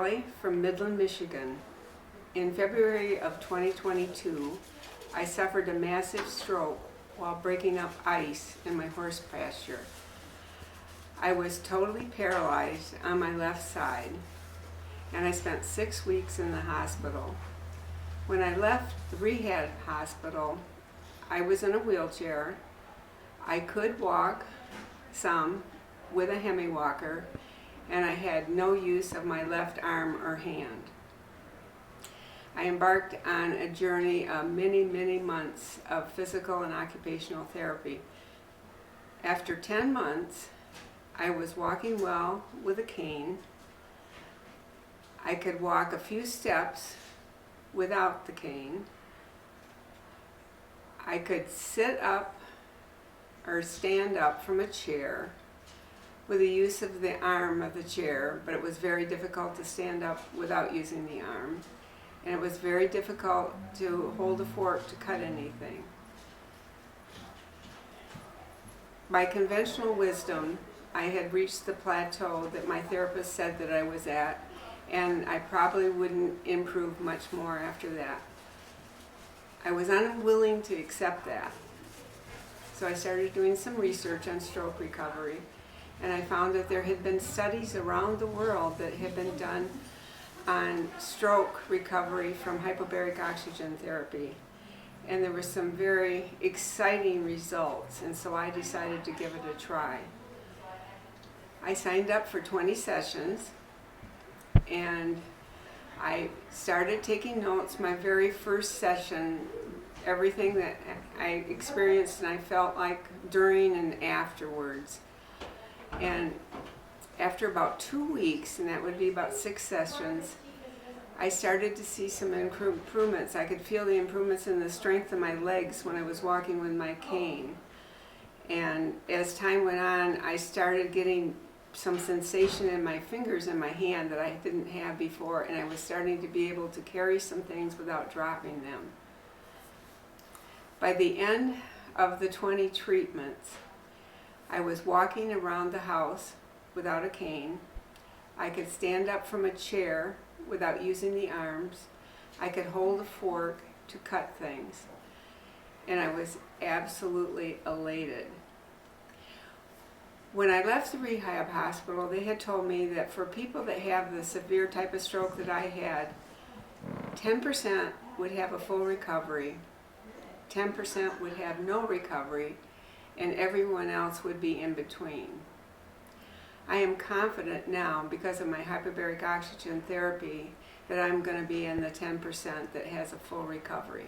Kelly from Midland, Michigan. In February of 2022, I suffered a massive stroke while breaking up ice in my horse pasture. I was totally paralyzed on my left side, and I spent 6 weeks in the hospital. When I left the rehab hospital, I was in a wheelchair. I could walk some with a hemi-walker, and I had no use of my left arm or hand. I embarked on a journey of many months of physical and occupational therapy. After 10 months, I was walking well with a cane. I could walk a few steps without the cane. I could sit up or stand up from a chair with the use of the arm of the chair, but it was very difficult to stand up without using the arm. And it was very difficult to hold a fork to cut anything. By conventional wisdom, I had reached the plateau that my therapist said that I was at, and I probably wouldn't improve much more after that. I was unwilling to accept that. So I started doing some research on stroke recovery, and I found that there had been studies around the world that had been done on stroke recovery from hyperbaric oxygen therapy. And there were some very exciting results, and so I decided to give it a try. I signed up for 20 sessions, and I started taking notes. My very first session, everything that I experienced and I felt like during and afterwards. And after about 2 weeks, and that would be about 6 sessions, I started to see some improvements. I could feel the improvements in the strength of my legs when I was walking with my cane. And as time went on, I started getting some sensation in my fingers and my hand that I didn't have before, and I was starting to be able to carry some things without dropping them. By the end of the 20 treatments, I was walking around the house without a cane. I could stand up from a chair without using the arms. I could hold a fork to cut things. And I was absolutely elated. When I left the rehab hospital, they had told me that for people that have the severe type of stroke that I had, 10% would have a full recovery, 10% would have no recovery, and everyone else would be in between. I am confident now, because of my hyperbaric oxygen therapy, that I'm going to be in the 10% that has a full recovery.